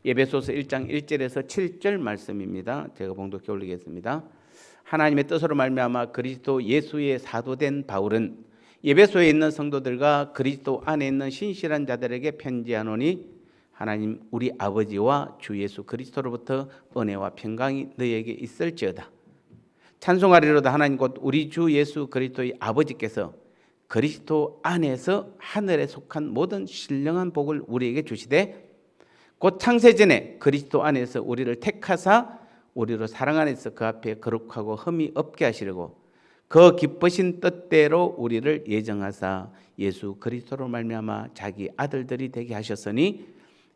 에베소서 1장 1절에서 7절 말씀입니다. 제가 봉독해 올리겠습니다. 하나님의 뜻으로 말미암아 그리스도 예수의 사도된 바울은 에베소에 있는 성도들과 그리스도 안에 있는 신실한 자들에게 편지하노니 하나님 우리 아버지와 주 예수 그리스도로부터 은혜와 평강이 너희에게 있을지어다. 찬송하리로다. 하나님 곧 우리 주 예수 그리스도의 아버지께서 그리스도 안에서 하늘에 속한 모든 신령한 복을 우리에게 주시되 곧 창세전에 그리스도 안에서 우리를 택하사 우리로 사랑 안에서 그 앞에 거룩하고 흠이 없게 하시려고 그 기쁘신 뜻대로 우리를 예정하사 예수 그리스도로 말미암아 자기 아들들이 되게 하셨으니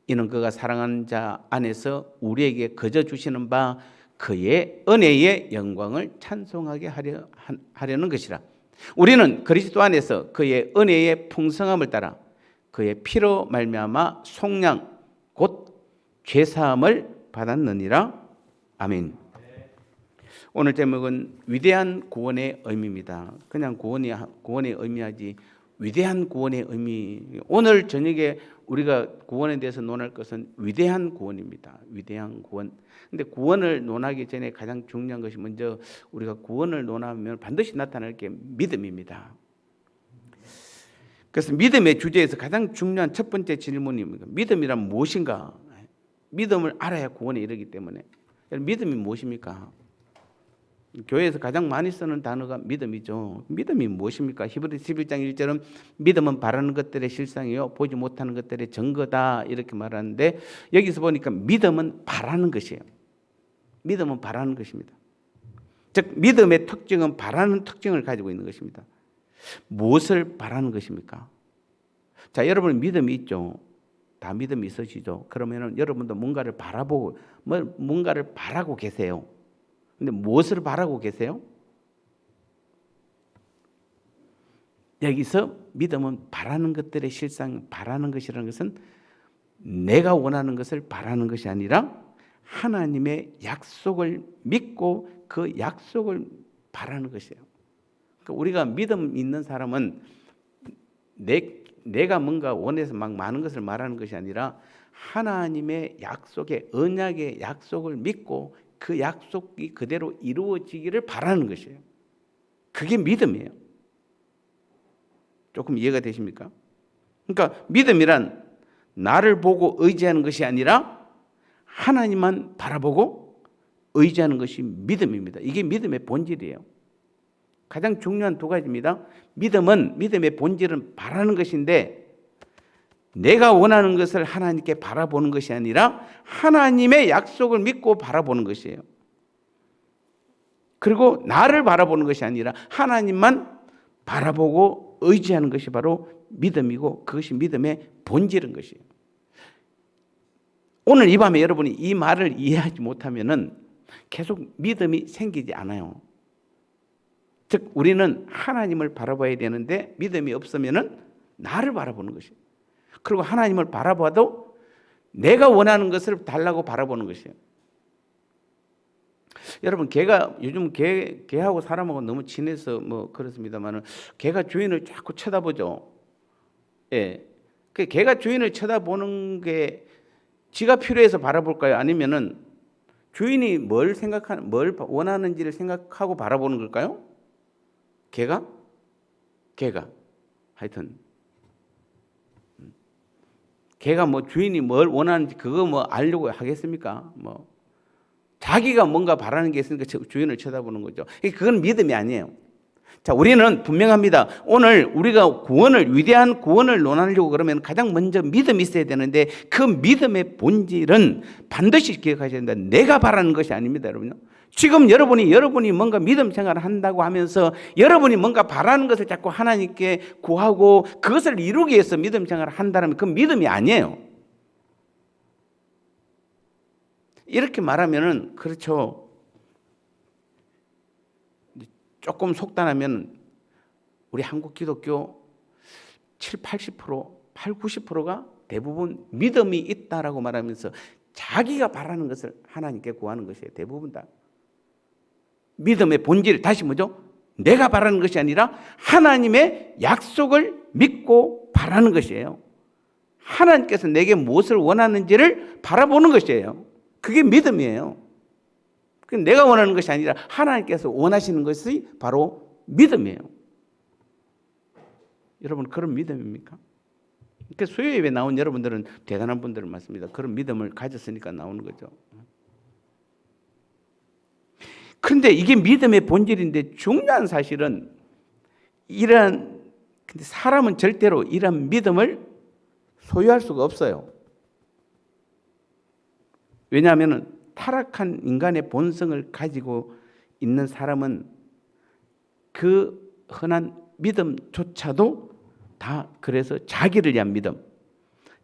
이는 그가 사랑하는 자 안에서 우리에게 거저 주시는 바 그의 은혜의 영광을 찬송하게 하려는 것이라. 우리는 그리스도 안에서 그의 은혜의 풍성함을 따라 그의 피로 말미암아 속량 곧 죄사함을 받았느니라. 아멘. 오늘 제목은 위대한 구원의 의미입니다. 그냥 구원의 의미하지 위대한 구원의 의미. 오늘 저녁에 우리가 구원에 대해서 논할 것은 위대한 구원입니다. 위대한 구원. 근데 구원을 논하기 전에 가장 중요한 것이 먼저 우리가 구원을 논하면 반드시 나타날 게 믿음입니다. 그래서 믿음의 주제에서 가장 중요한 첫 번째 질문입니다. 믿음이란 무엇인가? 믿음을 알아야 구원에 이르기 때문에. 믿음이 무엇입니까? 교회에서 가장 많이 쓰는 단어가 믿음이죠. 믿음이 무엇입니까? 히브리서 11장 1절은 믿음은 바라는 것들의 실상이요 보지 못하는 것들의 증거다 이렇게 말하는데 여기서 보니까 믿음은 바라는 것이에요. 믿음은 바라는 것입니다. 즉 믿음의 특징은 바라는 특징을 가지고 있는 것입니다. 무엇을 바라는 것입니까? 자, 여러분 믿음이 있죠. 다 믿음이 있으시죠. 그러면은 여러분도 뭔가를 바라보고 뭔가를 바라고 계세요. 근데 무엇을 바라고 계세요? 여기서 믿음은 바라는 것들의 실상, 바라는 것이라는 것은 내가 원하는 것을 바라는 것이 아니라 하나님의 약속을 믿고 그 약속을 바라는 것이에요. 그러니까 우리가 믿음 있는 사람은 내가 뭔가 원해서 막 많은 것을 말하는 것이 아니라 하나님의 약속의 언약의 약속을 믿고 그 약속이 그대로 이루어지기를 바라는 것이에요. 그게 믿음이에요. 조금 이해가 되십니까? 그러니까 믿음이란 나를 보고 의지하는 것이 아니라 하나님만 바라보고 의지하는 것이 믿음입니다. 이게 믿음의 본질이에요. 가장 중요한 두 가지입니다. 믿음의 본질은 바라는 것인데 내가 원하는 것을 하나님께 바라보는 것이 아니라 하나님의 약속을 믿고 바라보는 것이에요. 그리고 나를 바라보는 것이 아니라 하나님만 바라보고 의지하는 것이 바로 믿음이고 그것이 믿음의 본질인 것이에요. 오늘 이 밤에 여러분이 이 말을 이해하지 못하면은 계속 믿음이 생기지 않아요. 즉 우리는 하나님을 바라봐야 되는데 믿음이 없으면은 나를 바라보는 것이에요. 그리고 하나님을 바라봐도 내가 원하는 것을 달라고 바라보는 것이에요. 여러분 요즘 개하고 사람하고 너무 친해서 뭐 그렇습니다만은 개가 주인을 자꾸 쳐다보죠. 예, 그 개가 주인을 쳐다보는 게 지가 필요해서 바라볼까요? 아니면은 주인이 뭘 원하는지를 생각하고 바라보는 걸까요? 개가 하여튼 개가 뭐 주인이 뭘 원하는지 그거 뭐 알려고 하겠습니까? 뭐 자기가 뭔가 바라는 게 있으니까 주인을 쳐다보는 거죠. 그건 믿음이 아니에요. 자, 우리는 분명합니다. 오늘 우리가 위대한 구원을 논하려고 그러면 가장 먼저 믿음이 있어야 되는데 그 믿음의 본질은 반드시 기억하셔야 된다. 내가 바라는 것이 아닙니다, 여러분요. 지금 여러분이 뭔가 믿음 생활을 한다고 하면서 여러분이 뭔가 바라는 것을 자꾸 하나님께 구하고 그것을 이루기 위해서 믿음 생활을 한다면 그건 믿음이 아니에요. 이렇게 말하면은 그렇죠. 조금 속단하면 우리 한국 기독교 80%, 90%가 대부분 믿음이 있다라고 말하면서 자기가 바라는 것을 하나님께 구하는 것이에요. 대부분 다. 믿음의 본질, 다시 뭐죠? 내가 바라는 것이 아니라 하나님의 약속을 믿고 바라는 것이에요. 하나님께서 내게 무엇을 원하는지를 바라보는 것이에요. 그게 믿음이에요. 내가 원하는 것이 아니라 하나님께서 원하시는 것이 바로 믿음이에요. 여러분, 그런 믿음입니까? 그러니까 수요예배 나온 여러분들은 대단한 분들을 맞습니다. 그런 믿음을 가졌으니까 나오는 거죠. 그런데 이게 믿음의 본질인데 중요한 사실은 근데 사람은 절대로 이런 믿음을 소유할 수가 없어요. 왜냐하면 타락한 인간의 본성을 가지고 있는 사람은 그 흔한 믿음조차도 다 그래서 자기를 위한 믿음,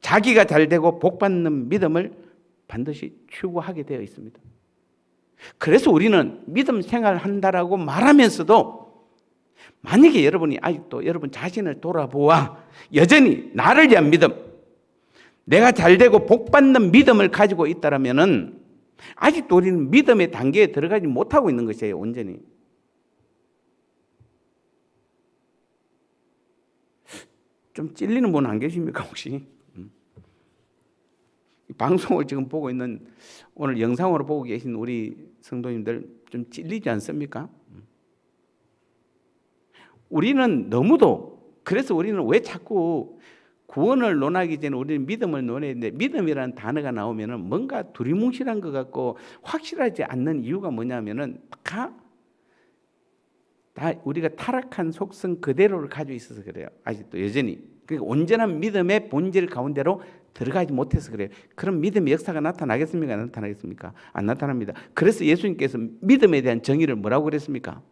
자기가 잘 되고 복받는 믿음을 반드시 추구하게 되어 있습니다. 그래서 우리는 믿음 생활한다라고 말하면서도 만약에 여러분이 아직도 여러분 자신을 돌아보아 여전히 나를 위한 믿음, 내가 잘 되고 복받는 믿음을 가지고 있다라면은 아직도 우리는 믿음의 단계에 들어가지 못하고 있는 것이에요. 온전히. 좀 찔리는 분 안 계십니까 혹시? 방송을 지금 보고 있는, 오늘 영상으로 보고 계신 우리 성도님들 좀 찔리지 않습니까? 우리는 너무도, 그래서 우리는 왜 자꾸 구원을 논하기 전에 우리는 믿음을 논했는데, 믿음이라는 단어가 나오면은 뭔가 두리뭉실한 것 같고 확실하지 않는 이유가 뭐냐면은 다 우리가 타락한 속성 그대로를 가지고 있어서 그래요. 아직도 여전히. 그러니까 온전한 믿음의 본질 가운데로 들어가지 못해서 그래요. 그럼 믿음의 역사가 나타나겠습니까? 안 나타나겠습니까? 안 나타납니다. 그래서 예수님께서 믿음에 대한 정의를 뭐라고 그랬습니까?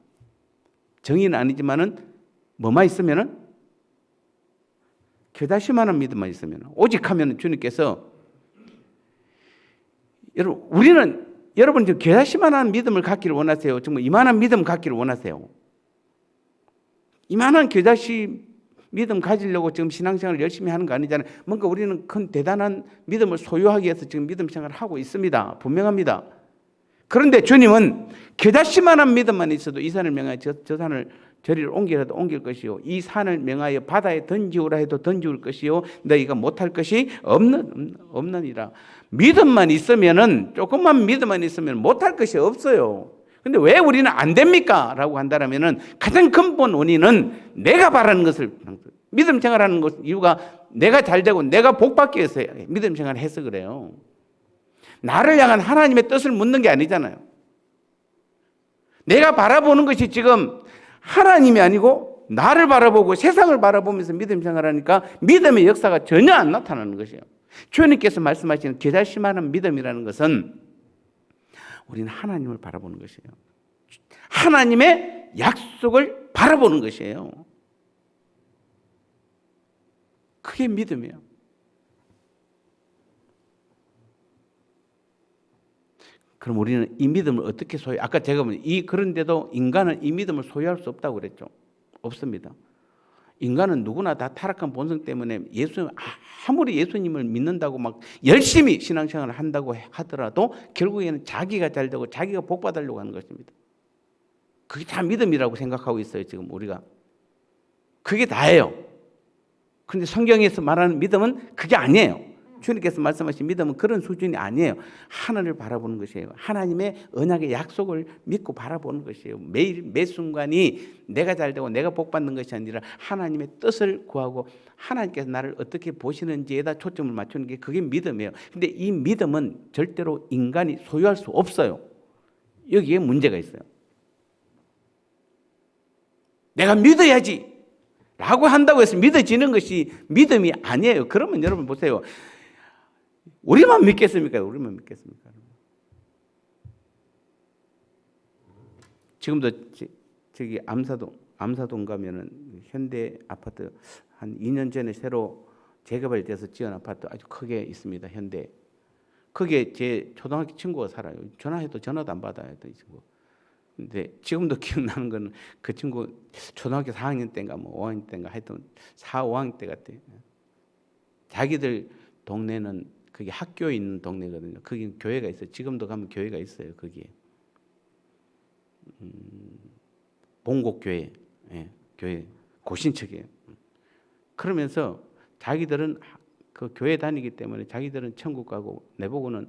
정의는 아니지만은 뭐만 있으면은, 겨자씨만한 믿음만 있으면, 오직 하면은 주님께서, 여러분 지금 겨자씨만한 믿음을 갖기를 원하세요? 정말 이만한 믿음 갖기를 원하세요? 이만한 겨자씨 믿음 가지려고 지금 신앙생활을 열심히 하는 거 아니잖아요. 뭔가 우리는 큰 대단한 믿음을 소유하기 위해서 지금 믿음 생활을 하고 있습니다. 분명합니다. 그런데 주님은 겨자씨만한 믿음만 있어도 이 산을 명하여 저 산을 저리를 옮기라도 옮길 것이요, 이 산을 명하여 바다에 던지우라 해도 던지울 것이요, 너희가 못할 것이 없느니라. 믿음만 있으면은, 조금만 믿음만 있으면 못할 것이 없어요. 근데 왜 우리는 안 됩니까? 라고 한다면은 가장 근본 원인은 내가 바라는 것을, 믿음 생활하는 것 이유가 내가 잘 되고 내가 복받기 위해서 믿음 생활을 해서 그래요. 나를 향한 하나님의 뜻을 묻는 게 아니잖아요. 내가 바라보는 것이 지금 하나님이 아니고 나를 바라보고 세상을 바라보면서 믿음 생활하니까 믿음의 역사가 전혀 안 나타나는 것이에요. 주님께서 말씀하시는 겨자씨만한 믿음이라는 것은 우리는 하나님을 바라보는 것이에요. 하나님의 약속을 바라보는 것이에요. 그게 믿음이에요. 그럼 우리는 이 믿음을 어떻게 아까 제가 그런데도 인간은 이 믿음을 소유할 수 없다고 그랬죠. 없습니다. 인간은 누구나 다 타락한 본성 때문에 아무리 예수님을 믿는다고 막 열심히 신앙생활을 한다고 하더라도 결국에는 자기가 잘 되고 자기가 복 받으려고 하는 것입니다. 그게 다 믿음이라고 생각하고 있어요, 지금 우리가. 그게 다예요. 그런데 성경에서 말하는 믿음은 그게 아니에요. 주님께서 말씀하신 믿음은 그런 수준이 아니에요. 하늘을 바라보는 것이에요. 하나님의 언약의 약속을 믿고 바라보는 것이에요. 매일 매 순간이 내가 잘 되고 내가 복 받는 것이 아니라 하나님의 뜻을 구하고 하나님께서 나를 어떻게 보시는지에다 초점을 맞추는 게 그게 믿음이에요. 근데 이 믿음은 절대로 인간이 소유할 수 없어요. 여기에 문제가 있어요. 내가 믿어야지 라고 한다고 해서 믿어지는 것이 믿음이 아니에요. 그러면 여러분 보세요. 우리만 믿겠습니까? 우리만 믿겠습니까? 지금도 저기 암사동 가면은 현대 아파트 한 2년 전에 새로 재개발돼서 지은 아파트 아주 크게 있습니다. 현대. 거기에 제 초등학교 친구가 살아요. 전화해도 전화도 안 받아요, 이 친구. 근데 지금도 기억나는 건 그 친구 초등학교 4학년 때인가 뭐 5학년 때인가 하여튼 4, 5학년 때 같아요. 자기들 동네는 그게 학교에 있는 동네거든요. 거기 교회가 있어요. 지금도 가면 교회가 있어요. 거기에 봉곡교회, 교회 고신척이에요. 그러면서 자기들은 그 교회 다니기 때문에 자기들은 천국 가고 내보고는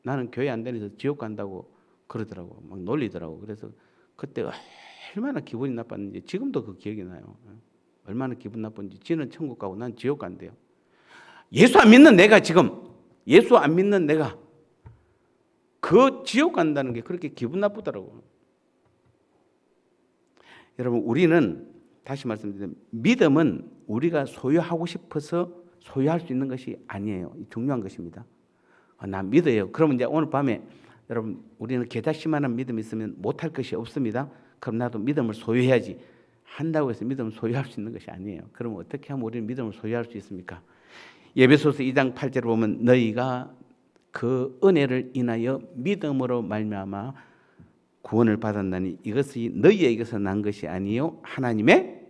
나는 교회 안 다니서 지옥 간다고 그러더라고. 막 놀리더라고. 그래서 그때 얼마나 기분이 나빴는지 지금도 그 기억이 나요. 얼마나 기분 나쁜지. 지는 천국 가고 난 지옥 간대요. 예수 안 믿는 내가 예수 안 믿는 내가 그 지옥 간다는 게 그렇게 기분 나쁘더라고요. 여러분, 우리는 다시 말씀드리면 믿음은 우리가 소유하고 싶어서 소유할 수 있는 것이 아니에요. 중요한 것입니다. 나 믿어요. 그러면 이제 오늘 밤에 여러분, 우리는 개자씨만한 믿음이 있으면 못할 것이 없습니다. 그럼 나도 믿음을 소유해야지 한다고 해서 믿음을 소유할 수 있는 것이 아니에요. 그럼 어떻게 하면 우리는 믿음을 소유할 수 있습니까? 에베소서 2장 8절을 보면 너희가 그 은혜를 인하여 믿음으로 말미암아 구원을 받았나니 이것이 너희에게서 난 것이 아니요 하나님의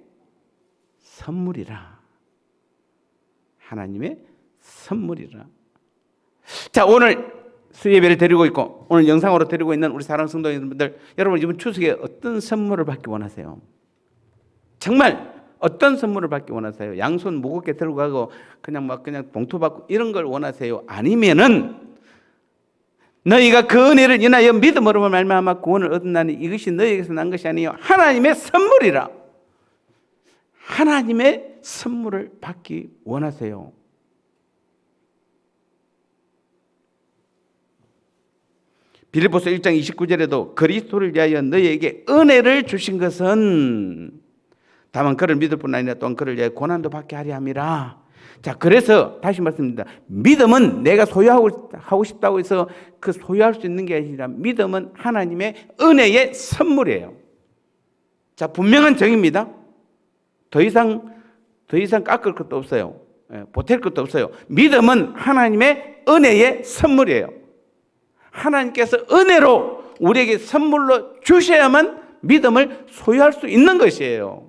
선물이라. 하나님의 선물이라. 자, 오늘 수예배를 드리고 있고 오늘 영상으로 드리고 있는 우리 사랑하는 성도 여러분들, 여러분 이번 추석에 어떤 선물을 받기 원하세요? 정말 어떤 선물을 받기 원하세요? 양손 무겁게 들고 가고 그냥 봉투 받고 이런 걸 원하세요? 아니면은 너희가 그 은혜를 인하여 믿음으로 말미암아 구원을 얻었나니 이것이 너희에게서 난 것이 아니요 하나님의 선물이라. 하나님의 선물을 받기 원하세요? 빌립보서 1장 29절에도 그리스도를 위하여 너희에게 은혜를 주신 것은 다만 그를 믿을 뿐 아니라 또한 그를 위하여 고난도 받게 하려 함이라. 자, 그래서 다시 말씀드립니다. 믿음은 내가 소유하고 싶다고 해서 그 소유할 수 있는 게 아니라 믿음은 하나님의 은혜의 선물이에요. 자, 분명한 정의입니다. 더 이상 깎을 것도 없어요. 보탤 것도 없어요. 믿음은 하나님의 은혜의 선물이에요. 하나님께서 은혜로 우리에게 선물로 주셔야만 믿음을 소유할 수 있는 것이에요.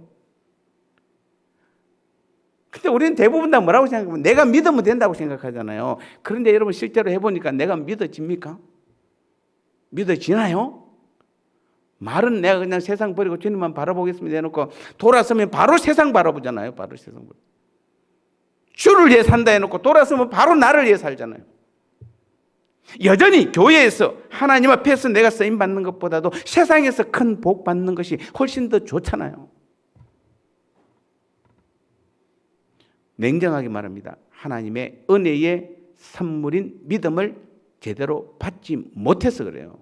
근데 우리는 대부분 다 뭐라고 생각하면 내가 믿으면 된다고 생각하잖아요. 그런데 여러분 실제로 해보니까 내가 믿어집니까? 믿어지나요? 말은 내가 그냥 세상 버리고 주님만 바라보겠습니다 해놓고 돌아서면 바로 세상 바라보잖아요. 바로 세상 바라보고. 주를 위해 산다 해놓고 돌아서면 바로 나를 위해 살잖아요. 여전히 교회에서 하나님 앞에서 내가 쓰임받는 것보다도 세상에서 큰 복 받는 것이 훨씬 더 좋잖아요. 냉정하게 말합니다. 하나님의 은혜의 선물인 믿음을 제대로 받지 못해서 그래요.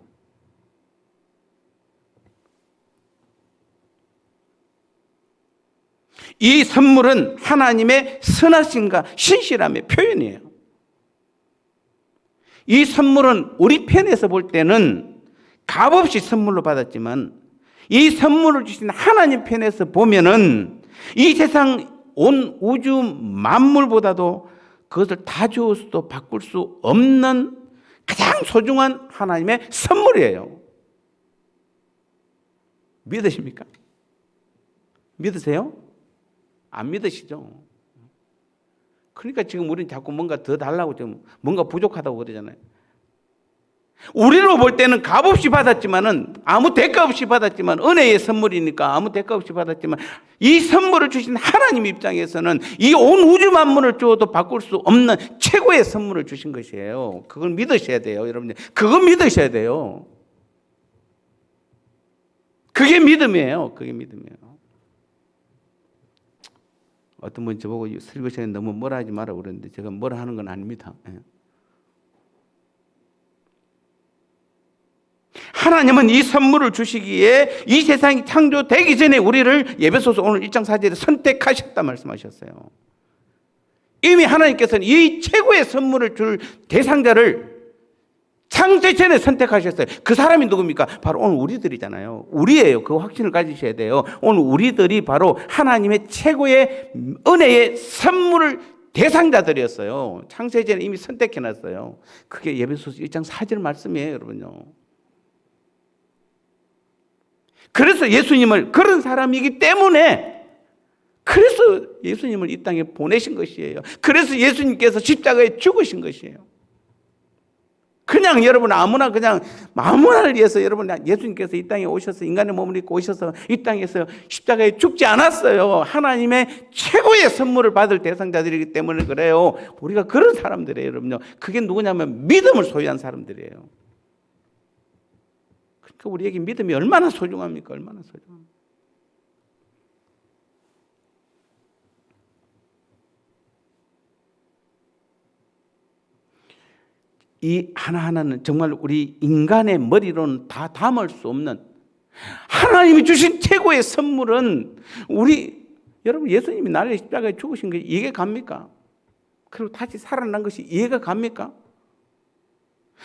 이 선물은 하나님의 선하심과 신실함의 표현이에요. 이 선물은 우리 편에서 볼 때는 값없이 선물로 받았지만 이 선물을 주신 하나님 편에서 보면은 이 세상 온 우주 만물보다도 그것을 다 주어서도 바꿀 수 없는 가장 소중한 하나님의 선물이에요. 믿으십니까? 믿으세요? 안 믿으시죠? 그러니까 지금 우리는 자꾸 뭔가 더 달라고 좀 뭔가 부족하다고 그러잖아요. 우리로 볼 때는 값없이 받았지만은 아무 대가 없이 받았지만 은혜의 선물이니까 아무 대가 없이 받았지만 이 선물을 주신 하나님 입장에서는 이 온 우주 만물을 주어도 바꿀 수 없는 최고의 선물을 주신 것이에요. 그걸 믿으셔야 돼요, 여러분들. 그거 믿으셔야 돼요. 그게 믿음이에요. 그게 믿음이에요. 어떤 분이 저보고 설교 시간에 너무 뭐라 하지 마라 그러는데 제가 뭐라 하는 건 아닙니다. 하나님은 이 선물을 주시기에 이 세상이 창조되기 전에 우리를 에베소서 오늘 1장 4절에 선택하셨다 말씀하셨어요. 이미 하나님께서는 이 최고의 선물을 줄 대상자를 창세 전에 선택하셨어요. 그 사람이 누굽니까? 바로 오늘 우리들이잖아요. 우리예요. 그 확신을 가지셔야 돼요. 오늘 우리들이 바로 하나님의 최고의 은혜의 선물을 대상자들이었어요. 창세 전에 이미 선택해놨어요. 그게 에베소서 1장 4절 말씀이에요, 여러분요. 그래서 예수님을 그런 사람이기 때문에 그래서 예수님을 이 땅에 보내신 것이에요. 그래서 예수님께서 십자가에 죽으신 것이에요. 그냥 여러분 아무나를 위해서 여러분 예수님께서 이 땅에 오셔서 인간의 몸을 입고 오셔서 이 땅에서 십자가에 죽지 않았어요. 하나님의 최고의 선물을 받을 대상자들이기 때문에 그래요. 우리가 그런 사람들이에요, 여러분요. 그게 누구냐면 믿음을 소유한 사람들이에요. 그러니까 우리에게 믿음이 얼마나 소중합니까? 얼마나 소중합니까? 이 하나하나는 정말 우리 인간의 머리로는 다 담을 수 없는 하나님이 주신 최고의 선물은 여러분 예수님이 나를 십자가에 죽으신 게 이해가 갑니까? 그리고 다시 살아난 것이 이해가 갑니까?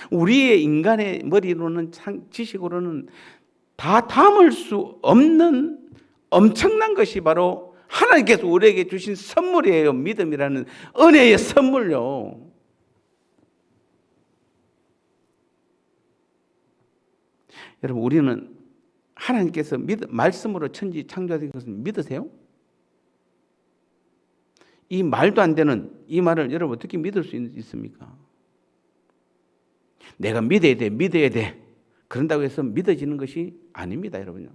우리의 인간의 머리로는 지식으로는 다 담을 수 없는 엄청난 것이 바로 하나님께서 우리에게 주신 선물이에요. 믿음이라는 은혜의 선물요. 여러분 우리는 하나님께서 말씀으로 천지 창조하신 것을 믿으세요? 이 말도 안 되는 이 말을 여러분 어떻게 믿을 수 있습니까? 내가 믿어야 돼. 그런다고 해서 믿어지는 것이 아닙니다, 여러분요.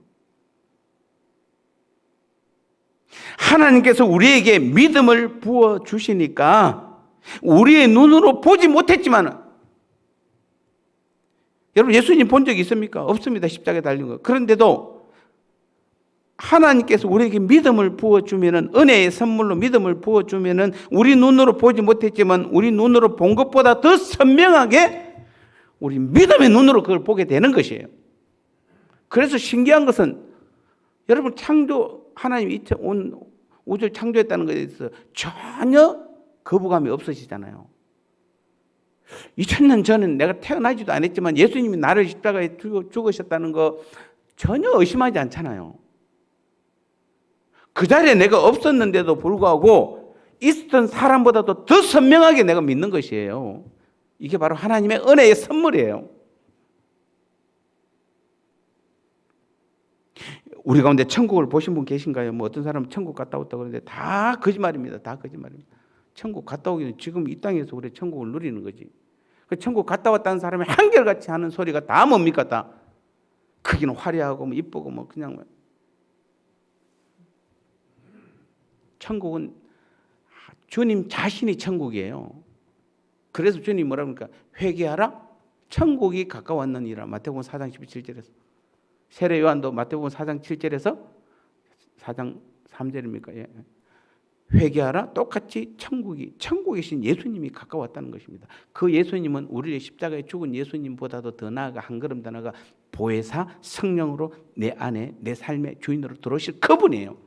하나님께서 우리에게 믿음을 부어 주시니까 우리의 눈으로 보지 못했지만 여러분 예수님 본 적 있습니까? 없습니다. 십자가에 달린 거. 그런데도 하나님께서 우리에게 믿음을 부어주면은 은혜의 선물로 믿음을 부어주면은 우리 눈으로 보지 못했지만 우리 눈으로 본 것보다 더 선명하게 우리 믿음의 눈으로 그걸 보게 되는 것이에요. 그래서 신기한 것은 여러분 하나님이 온 우주를 창조했다는 것에 대해서 전혀 거부감이 없으시잖아요. 2000년 전에 내가 태어나지도 않았지만 예수님이 나를 십자가에 죽으셨다는 거 전혀 의심하지 않잖아요. 그 자리에 내가 없었는데도 불구하고 있었던 사람보다도 더 선명하게 내가 믿는 것이에요. 이게 바로 하나님의 은혜의 선물이에요. 우리 가운데 천국을 보신 분 계신가요? 어떤 사람은 천국 갔다 왔다고 그러는데 다 거짓말입니다. 다 거짓말입니다. 천국 갔다 오기는 지금 이 땅에서 우리 천국을 누리는 거지. 그 천국 갔다 왔다는 사람이 한결같이 하는 소리가 다 뭡니까? 다 크기는 화려하고 이쁘고 그냥 천국은 주님 자신이 천국이에요. 그래서 주님이 뭐라고 합니까? 회개하라 천국이 가까웠느니라. 마태복음 4장 17절에서 세례 요한도 마태복음 4장 7절에서 4장 3절입니까? 예. 회개하라 똑같이 천국이신 예수님이 가까웠다는 것입니다. 그 예수님은 우리의 십자가에 죽은 예수님보다도 더 나아가 한 걸음 더 나아가 보혜사 성령으로 내 안에 내 삶의 주인으로 들어오실 그분이에요.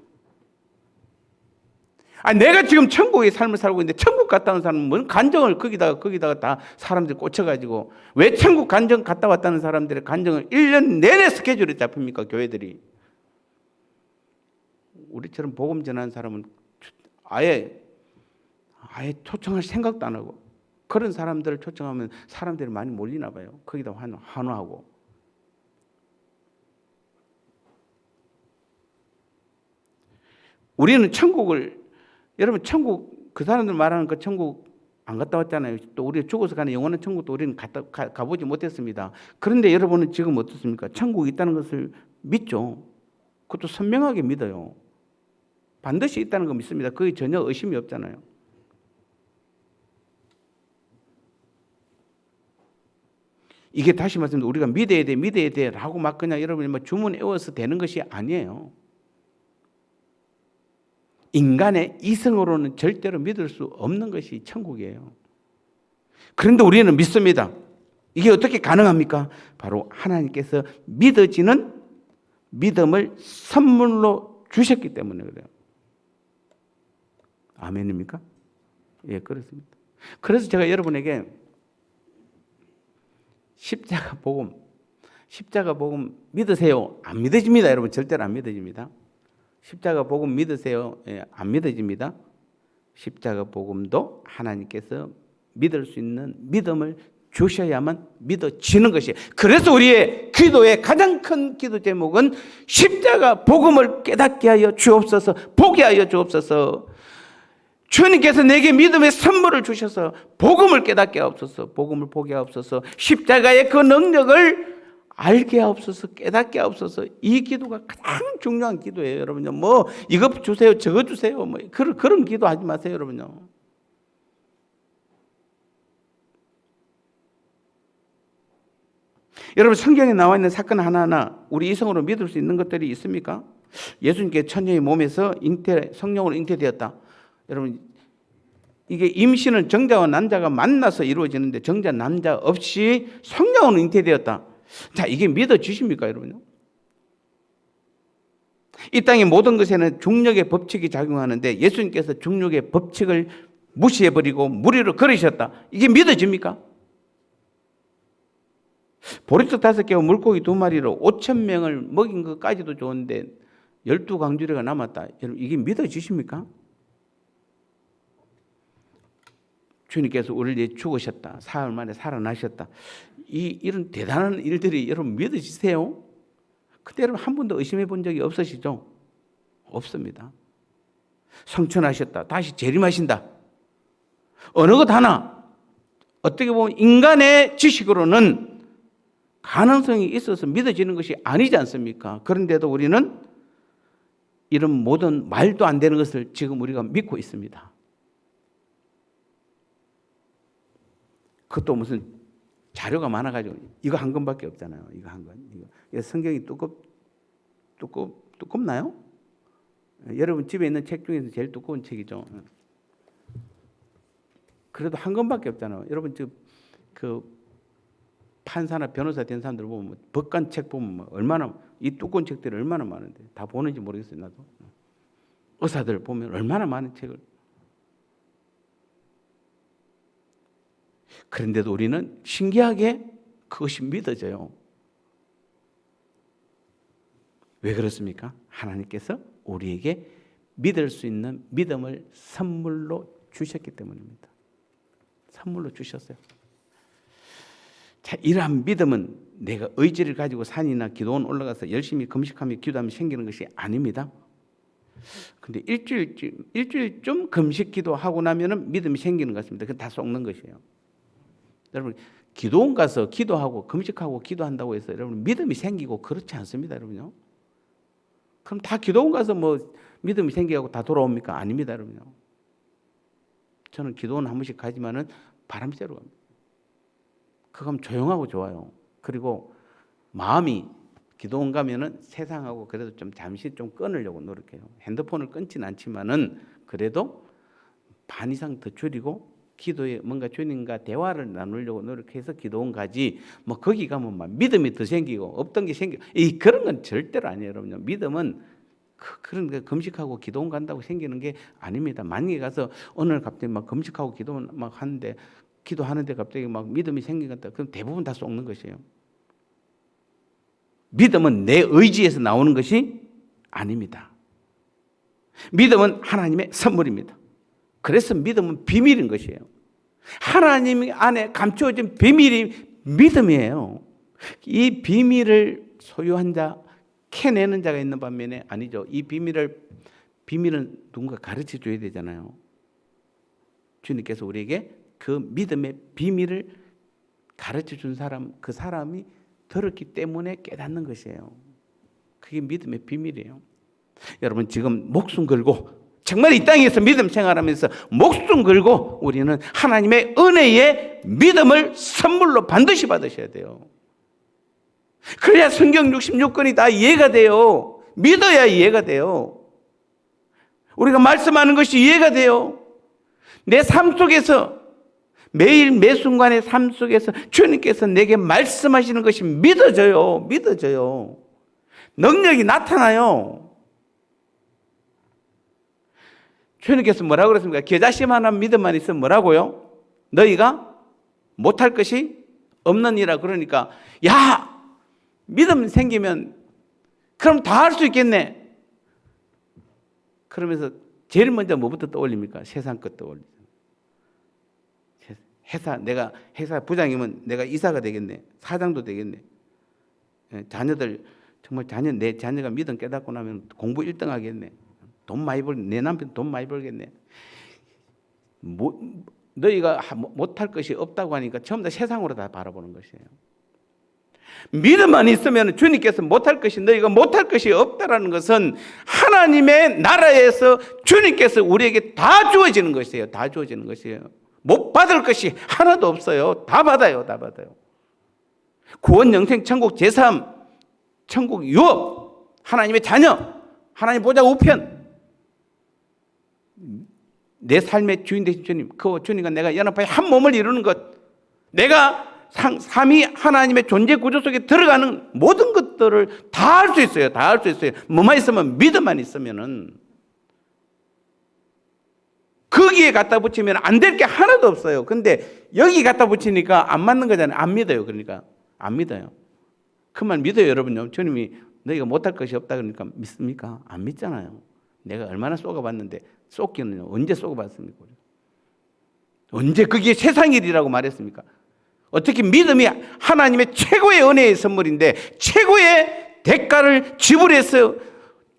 내가 지금 천국의 삶을 살고 있는데 천국 갔다 온 사람은 뭔 간정을 거기다가 다 사람들이 꽂혀가지고 왜 천국 간정 갔다 왔다는 사람들의 간정을 1년 내내 스케줄이 잡힙니까? 교회들이. 우리처럼 복음 전하는 사람은 아예 초청할 생각도 안 하고 그런 사람들을 초청하면 사람들이 많이 몰리나 봐요. 거기다 환호하고. 우리는 여러분 천국 그 사람들 말하는 그 천국 안 갔다 왔잖아요. 또 우리 죽어서 가는 영원한 천국도 우리는 가보지 못했습니다. 그런데 여러분은 지금 어떻습니까? 천국이 있다는 것을 믿죠. 그것도 선명하게 믿어요. 반드시 있다는 거 믿습니다. 그게 전혀 의심이 없잖아요. 이게 다시 말씀드리면 우리가 믿어야 돼 라고 막 그냥 여러분이 주문 외워서 되는 것이 아니에요. 인간의 이성으로는 절대로 믿을 수 없는 것이 천국이에요. 그런데 우리는 믿습니다. 이게 어떻게 가능합니까? 바로 하나님께서 믿어지는 믿음을 선물로 주셨기 때문에 그래요. 아멘입니까? 예, 그렇습니다. 그래서 제가 여러분에게 십자가 복음 믿으세요? 안 믿어집니다. 여러분 절대로 안 믿어집니다. 십자가 복음 믿으세요? 예, 안 믿어집니다. 십자가 복음도 하나님께서 믿을 수 있는 믿음을 주셔야만 믿어지는 것이에요. 그래서 우리의 기도의 가장 큰 기도 제목은 십자가 복음을 깨닫게 하여 주옵소서, 보게 하여 주옵소서. 주님께서 내게 믿음의 선물을 주셔서 복음을 깨닫게 하옵소서, 복음을 보게 하옵소서, 십자가의 그 능력을 알게 하옵소서, 깨닫게 하옵소서. 이 기도가 가장 중요한 기도예요, 여러분요. 뭐 이거 주세요, 저거 주세요, 뭐 그런 기도하지 마세요, 여러분요. 여러분, 성경에 나와 있는 사건 하나하나 우리 이성으로 믿을 수 있는 것들이 있습니까? 예수님께 천녀의 몸에서 성령으로 잉태되었다. 여러분, 이게 임신은 정자와 난자가 만나서 이루어지는데 정자 남자 없이 성령으로 잉태되었다. 자, 이게 믿어지십니까, 여러분요? 이 땅의 모든 것에는 중력의 법칙이 작용하는데 예수님께서 중력의 법칙을 무시해버리고 무리로 걸으셨다. 이게 믿어집니까? 보리떡 5개와 물고기 2마리로 5,000명을 먹인 것까지도 좋은데 12강주리가 남았다. 여러분, 이게 믿어지십니까? 주님께서 우리를 위해 죽으셨다. 사흘 만에 살아나셨다. 이런 대단한 일들이 여러분 믿어지세요? 근데 여러분 한 번도 의심해 본 적이 없으시죠? 없습니다. 성천하셨다. 다시 재림하신다. 어느 것 하나 어떻게 보면 인간의 지식으로는 가능성이 있어서 믿어지는 것이 아니지 않습니까? 그런데도 우리는 이런 모든 말도 안 되는 것을 지금 우리가 믿고 있습니다. 그것도 무슨 자료가 많아가지고 이거 한 권밖에 없잖아요. 이거 한 권. 이거 성경이 두껍나요? 여러분 집에 있는 책 중에서 제일 두꺼운 책이죠. 그래도 한 권밖에 없잖아요. 여러분 그 판사나 변호사 된 사람들 보면 법관 책 보면 얼마나 이 두꺼운 책들이 얼마나 많은데 다 보는지 모르겠어요. 나도 의사들 보면 얼마나 많은 책을. 그런데도 우리는 신기하게 그것이 믿어져요. 왜 그렇습니까? 하나님께서 우리에게 믿을 수 있는 믿음을 선물로 주셨기 때문입니다. 선물로 주셨어요. 자, 이러한 믿음은 내가 의지를 가지고 산이나 기도원 올라가서 열심히 금식하며 기도하며 생기는 것이 아닙니다. 근데 일주일쯤 금식 기도하고 나면은 믿음이 생기는 것 같습니다. 그건 다 썩는 것이에요. 여러분, 기도원 가서 기도하고 금식하고 기도한다고 해서 여러분 믿음이 생기고 그렇지 않습니다, 여러분요. 그럼 다 기도원 가서 뭐 믿음이 생기고 다 돌아옵니까? 아닙니다, 여러분요. 저는 기도원 한 번씩 가지만은 바람 쐬러 갑니다. 그거 하면 조용하고 좋아요. 그리고 마음이 기도원 가면은 세상하고 그래도 좀 잠시 좀 끊으려고 노력해요. 핸드폰을 끊지는 않지만은 그래도 반 이상 더 줄이고 기도에 뭔가 주님과 대화를 나누려고 노력해서 기도원 가지. 뭐 거기 가면 막 믿음이 더 생기고 없던 게 생기고 그런 건 절대로 아니에요, 여러분요. 믿음은 그런 게 금식하고 기도원 간다고 생기는 게 아닙니다. 만약에 가서 오늘 갑자기 막 금식하고 기도원 막 하는데 기도하는데 갑자기 막 믿음이 생긴다. 그럼 대부분 다 속는 것이에요. 믿음은 내 의지에서 나오는 것이 아닙니다. 믿음은 하나님의 선물입니다. 그래서 믿음은 비밀인 것이에요. 하나님 안에 감추어진 비밀이 믿음이에요. 이 비밀을 소유한 자, 캐내는 자가 있는 반면에 아니죠. 이 비밀은 누군가 가르쳐 줘야 되잖아요. 주님께서 우리에게 그 믿음의 비밀을 가르쳐 준 사람, 그 사람이 들었기 때문에 깨닫는 것이에요. 그게 믿음의 비밀이에요. 여러분 지금 목숨 걸고 정말 이 땅에서 믿음 생활하면서 목숨 걸고 우리는 하나님의 은혜의 믿음을 선물로 반드시 받으셔야 돼요. 그래야 성경 66권이 다 이해가 돼요. 믿어야 이해가 돼요. 우리가 말씀하는 것이 이해가 돼요. 내 삶 속에서 매일 매 순간의 삶 속에서 주님께서 내게 말씀하시는 것이 믿어져요. 믿어져요. 능력이 나타나요. 주님께서 뭐라고 그랬습니까? 겨자씨만한 믿음만 있으면 뭐라고요? 너희가 못할 것이 없느니라. 그러니까 야 믿음 생기면 그럼 다 할 수 있겠네. 그러면서 제일 먼저 뭐부터 떠올립니까? 세상 것 떠올리죠. 내가 회사 부장이면 내가 이사가 되겠네. 사장도 되겠네. 자녀들 정말 내 자녀가 믿음 깨닫고 나면 공부 1등 하겠네. 돈 많이 벌, 내 남편 돈 많이 벌겠네. 너희가 못할 것이 없다고 하니까 전부 다 세상으로 다 바라보는 것이에요. 믿음만 있으면 주님께서 못할 것이 너희가 못할 것이 없다라는 것은 하나님의 나라에서 주님께서 우리에게 다 주어지는 것이에요. 다 주어지는 것이에요. 못 받을 것이 하나도 없어요. 다 받아요. 다 받아요. 구원, 영생, 천국, 제사함, 천국 유업, 하나님의 자녀, 하나님 보좌 우편, 내 삶의 주인 되신 주님, 그 주님과 내가 연합하여 한 몸을 이루는 것, 내가 삼위 하나님의 존재 구조 속에 들어가는 모든 것들을 다 할 수 있어요. 다 할 수 있어요. 뭐만 있으면, 믿음만 있으면은 거기에 갖다 붙이면 안 될 게 하나도 없어요. 근데 여기 갖다 붙이니까 안 맞는 거잖아요. 안 믿어요. 그러니까 안 믿어요. 그 말 믿어요, 여러분요. 주님이 너희가 못할 것이 없다 그러니까 믿습니까? 안 믿잖아요. 내가 얼마나 쏘가봤는데, 쏘기는 언제 쏘가봤습니까? 언제 그게 세상 일이라고 말했습니까? 어떻게 믿음이 하나님의 최고의 은혜의 선물인데, 최고의 대가를 지불해서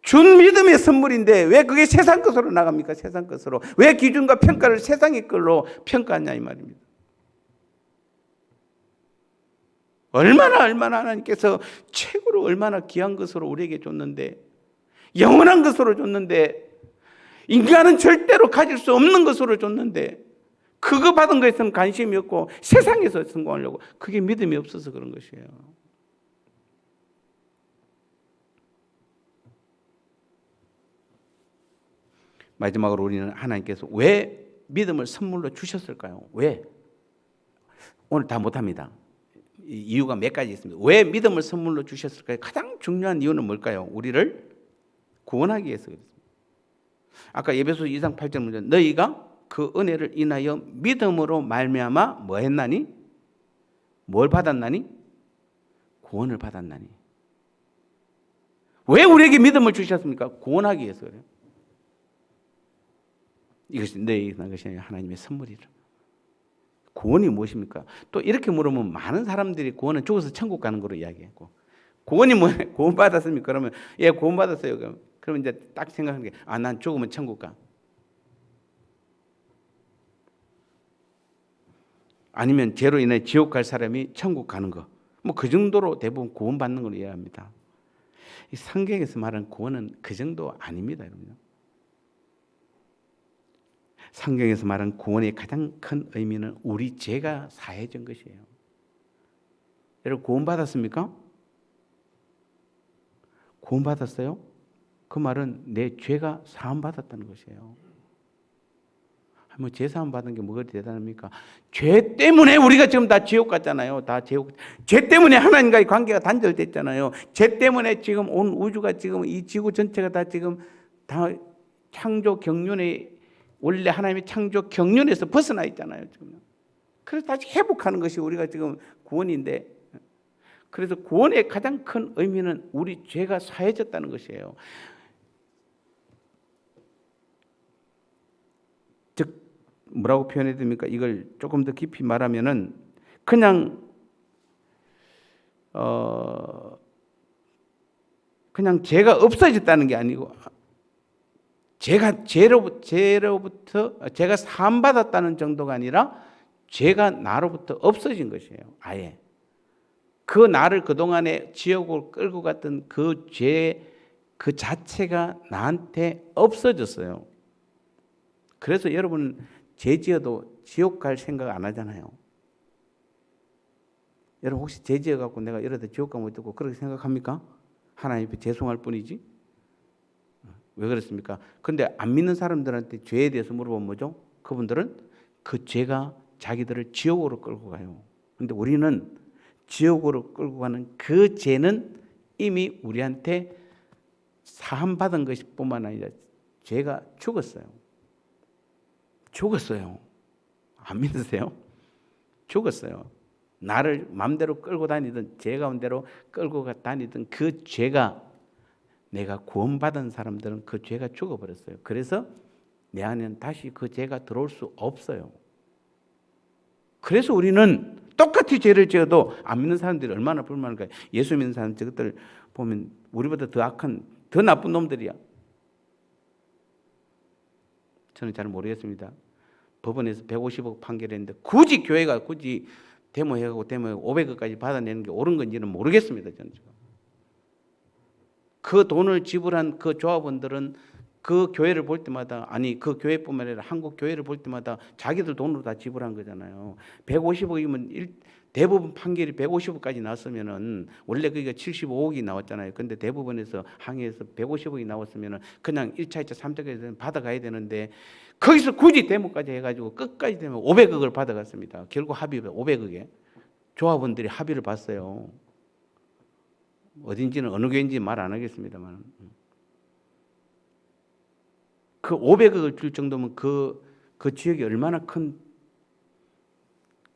준 믿음의 선물인데 왜 그게 세상 것으로 나갑니까? 세상 것으로. 왜 기준과 평가를 세상의 걸로 평가하냐 이 말입니다. 얼마나 하나님께서 최고로 얼마나 귀한 것으로 우리에게 줬는데, 영원한 것으로 줬는데, 인간은 절대로 가질 수 없는 것으로 줬는데, 그거 받은 것에서는 관심이 없고 세상에서 성공하려고, 그게 믿음이 없어서 그런 것이에요. 마지막으로 우리는 하나님께서 왜 믿음을 선물로 주셨을까요? 왜? 오늘 다 못합니다. 이유가 몇 가지 있습니다. 왜 믿음을 선물로 주셨을까요? 가장 중요한 이유는 뭘까요? 우리를 구원하기 위해서 그렇습니다. 아까 에베소서 2장 8절 문제, 너희가 그 은혜를 인하여 믿음으로 말미암아 뭐 했나니? 뭘 받았나니? 구원을 받았나니. 왜 우리에게 믿음을 주셨습니까? 구원하기 위해서 그래요. 이것이 너희에게 난 것이 아니라 하나님의 선물이라. 구원이 무엇입니까? 또 이렇게 물으면 많은 사람들이 구원은 죽어서 천국 가는 거로 이야기했고, 구원이 뭐예요? 구원 받았습니까? 그러면 예, 구원 받았어요. 그러면 이제 딱 생각하는 게, 아, 난 죽으면 천국 가. 아니면 죄로 인해 지옥 갈 사람이 천국 가는 거. 뭐 그 정도로 대부분 구원 받는 걸 이해합니다. 이 성경에서 말하는 구원은 그 정도 아닙니다, 여러분. 성경에서 말하는 구원의 가장 큰 의미는 우리 죄가 사해진 것이에요. 여러분 구원 받았습니까? 구원 받았어요? 그 말은 내 죄가 사함 받았다는 것이에요. 뭐 죄 사함 받은 게 뭐가 대단합니까? 죄 때문에 우리가 지금 다 지옥 갔잖아요. 다 지옥. 죄 때문에 하나님과의 관계가 단절됐잖아요. 죄 때문에 지금 온 우주가, 지금 이 지구 전체가 다 지금 다 창조 경륜에, 원래 하나님의 창조 경륜에서 벗어나 있잖아요. 지금. 그래서 다시 회복하는 것이 우리가 지금 구원인데, 그래서 구원의 가장 큰 의미는 우리 죄가 사해졌다는 것이에요. 즉 뭐라고 표현해야 됩니까? 이걸 조금 더 깊이 말하면은 그냥 죄가 없어졌다는 게 아니고, 죄로부터 제가 사함 받았다는 정도가 아니라 죄가 나로부터 없어진 것이에요. 아예 그 나를 그동안에 지옥으로 끌고 갔던 그 죄 그 자체가 나한테 없어졌어요. 그래서 여러분 죄 지어도 지옥 갈 생각 안 하잖아요. 여러분 혹시 죄 지어 갖고 내가 이러다 지옥 가면 어떡고 그렇게 생각합니까? 하나님 앞에 죄송할 뿐이지. 왜 그렇습니까? 근데 안 믿는 사람들한테 죄에 대해서 물어보면 뭐죠? 그분들은 그 죄가 자기들을 지옥으로 끌고 가요. 근데 우리는 지옥으로 끌고 가는 그 죄는 이미 우리한테 사함받은 것이 뿐만 아니라 죄가 죽었어요. 죽었어요. 안 믿으세요? 죽었어요. 나를 마음대로 끌고 다니던, 죄 가운데로 끌고 다니던 그 죄가, 내가 구원받은 사람들은 그 죄가 죽어버렸어요. 그래서 내 안에는 다시 그 죄가 들어올 수 없어요. 그래서 우리는 똑같이 죄를 지어도 안 믿는 사람들이 얼마나 불만할까요? 예수 믿는 사람 저것들 보면 우리보다 더 악한, 더 나쁜 놈들이야. 저는 잘 모르겠습니다. 법원에서 150억 판결했는데 굳이 교회가 데모해가고 500억까지 받아내는 게 옳은 건지는 모르겠습니다. 저는 지금. 그 돈을 지불한 그 조합원들은 그 교회를 볼 때마다, 아니 그 교회뿐만 아니라 한국 교회를 볼 때마다 자기들 돈으로 다 지불한 거잖아요. 150억이면 대부분 판결이 150억까지 나왔으면은, 원래 그게 75억이 나왔잖아요. 근데 대부분에서 항해해서 150억이 나왔으면은 그냥 1차, 2차, 3차까지 받아가야 되는데, 거기서 굳이 데모까지 해가지고 끝까지 되면 500억을 받아갔습니다. 결국 합의 500억에 조합원들이 합의를 봤어요. 어딘지는 어느 교회인지 말 안 하겠습니다만, 그 500억을 줄 정도면 그 지역이 얼마나 큰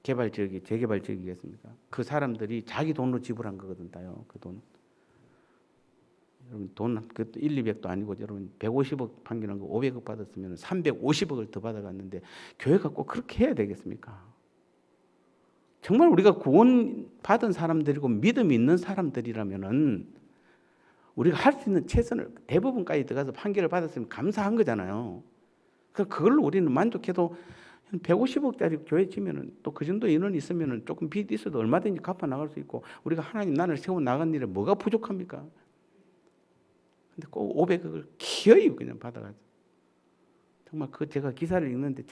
개발 지역이, 재개발 지역이겠습니까? 그 사람들이 자기 돈으로 지불한 거거든, 다요. 그 돈. 여러분 돈 그것도 1, 200도 아니고, 여러분 150억 판결한 거 500억 받았으면 350억을 더 받아갔는데 교회가 꼭 그렇게 해야 되겠습니까? 정말 우리가 구원 받은 사람들이고 믿음이 있는 사람들이라면은 우리가 할 수 있는 최선을 대부분까지 들어가서 판결을 받았으면 감사한 거잖아요. 그걸로 우리는 만족해도 150억짜리 교회 지면은 또 그 정도 인원이 있으면은 조금 빚이 있어도 얼마든지 갚아 나갈 수 있고, 우리가 하나님 나라를 세워 나간 일에 뭐가 부족합니까? 근데 꼭 500억을 기어이 그냥 받아가지고, 정말 제가 기사를 읽는데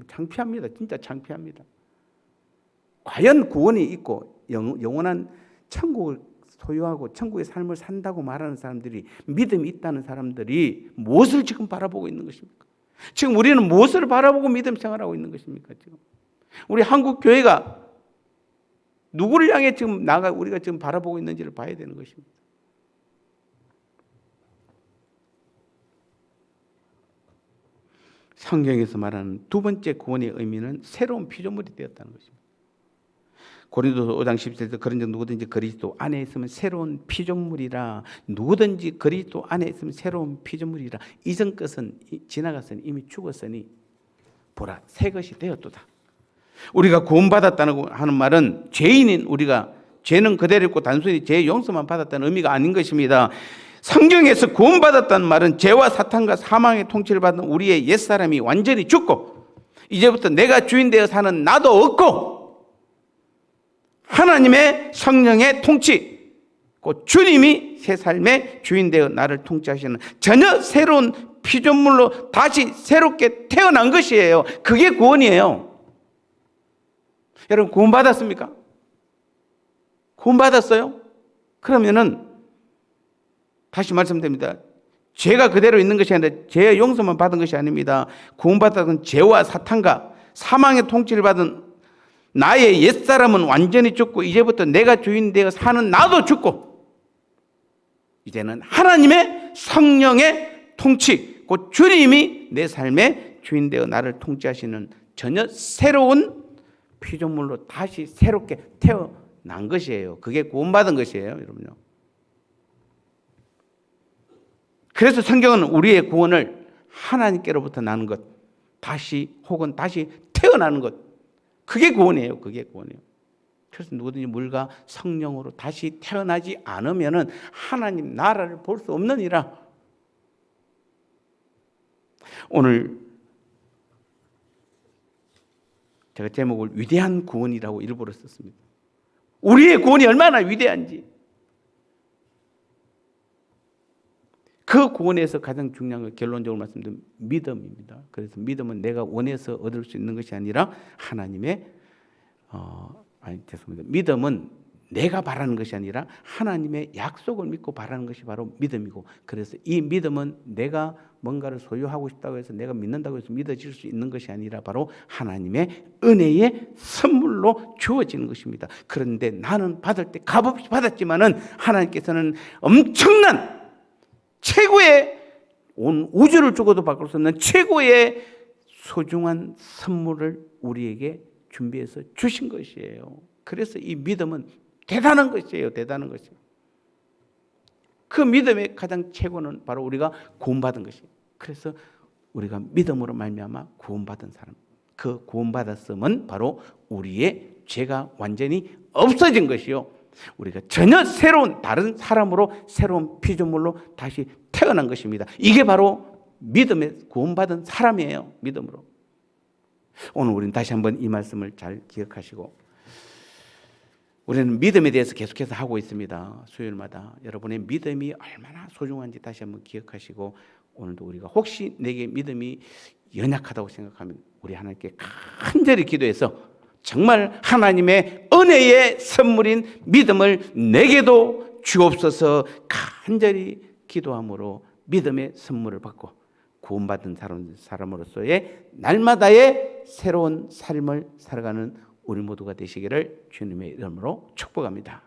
창피합니다. 진짜 창피합니다. 과연 구원이 있고 영원한 천국을 소유하고 천국의 삶을 산다고 말하는 사람들이, 믿음이 있다는 사람들이 무엇을 지금 바라보고 있는 것입니까? 지금 우리는 무엇을 바라보고 믿음 생활하고 있는 것입니까? 지금 우리 한국 교회가 누구를 향해 지금 우리가 지금 바라보고 있는지를 봐야 되는 것입니다. 성경에서 말하는 두 번째 구원의 의미는 새로운 피조물이 되었다는 것입니다. 고린도서 5장 17절에 그런즉 누구든지 그리스도 안에 있으면 새로운 피조물이라. 누구든지 그리스도 안에 있으면 새로운 피조물이라. 이전 것은 지나갔으니 이미 죽었으니 보라 새 것이 되었도다. 우리가 구원받았다는 하는 말은 죄인인 우리가 죄는 그대로 있고 단순히 죄 용서만 받았다는 의미가 아닌 것입니다. 성경에서 구원받았다는 말은 죄와 사탄과 사망의 통치를 받는 우리의 옛사람이 완전히 죽고, 이제부터 내가 주인 되어 사는 나도 없고, 하나님의 성령의 통치, 그 주님이 새 삶의 주인 되어 나를 통치하시는 전혀 새로운 피조물로 다시 새롭게 태어난 것이에요. 그게 구원이에요. 여러분 구원받았습니까? 구원받았어요? 그러면은 다시 말씀드립니다. 죄가 그대로 있는 것이 아니라 죄의 용서만 받은 것이 아닙니다. 구원받았던 죄와 사탄과 사망의 통치를 받은 나의 옛사람은 완전히 죽고, 이제부터 내가 주인 되어 사는 나도 죽고, 이제는 하나님의 성령의 통치, 그 주님이 내 삶의 주인 되어 나를 통치하시는 전혀 새로운 피조물로 다시 새롭게 태어난 것이에요. 그게 구원받은 것이에요, 여러분요. 그래서 성경은 우리의 구원을 하나님께로부터 나는 것, 다시 태어나는 것, 그게 구원이에요. 그게 구원이에요. 그래서 누구든지 물과 성령으로 다시 태어나지 않으면은 하나님 나라를 볼 수 없느니라. 오늘 제가 제목을 위대한 구원이라고 일부러 썼습니다. 우리의 구원이 얼마나 위대한지. 그 구원에서 가장 중요한 건 결론적으로 말씀드리면 믿음입니다. 그래서 믿음은 내가 원해서 얻을 수 있는 것이 아니라 하나님의 믿음은 내가 바라는 것이 아니라 하나님의 약속을 믿고 바라는 것이 바로 믿음이고, 그래서 이 믿음은 내가 뭔가를 소유하고 싶다고 해서 내가 믿는다고 해서 믿어질 수 있는 것이 아니라 바로 하나님의 은혜의 선물로 주어지는 것입니다. 그런데 나는 받을 때 값없이 받았지만은 하나님께서는 엄청난 최고의 온 우주를 주고도 바꿀 수 없는 최고의 소중한 선물을 우리에게 준비해서 주신 것이에요. 그래서 이 믿음은 대단한 것이에요. 대단한 것이에요. 그 믿음의 가장 최고는 바로 우리가 구원받은 것이에요. 그래서 우리가 믿음으로 말미암아 구원받은 사람, 그 구원받았음은 바로 우리의 죄가 완전히 없어진 것이요, 우리가 전혀 새로운 다른 사람으로 새로운 피조물로 다시 태어난 것입니다. 이게 바로 믿음에 구원받은 사람이에요. 믿음으로. 오늘 우리는 다시 한번 이 말씀을 잘 기억하시고, 우리는 믿음에 대해서 계속해서 하고 있습니다. 수요일마다 여러분의 믿음이 얼마나 소중한지 다시 한번 기억하시고, 오늘도 우리가 혹시 내게 믿음이 연약하다고 생각하면 우리 하나님께 간절히 기도해서 정말 하나님의 은혜의 선물인 믿음을 내게도 주옵소서 간절히 기도함으로 믿음의 선물을 받고 구원받은 사람으로서의 날마다의 새로운 삶을 살아가는 우리 모두가 되시기를 주님의 이름으로 축복합니다.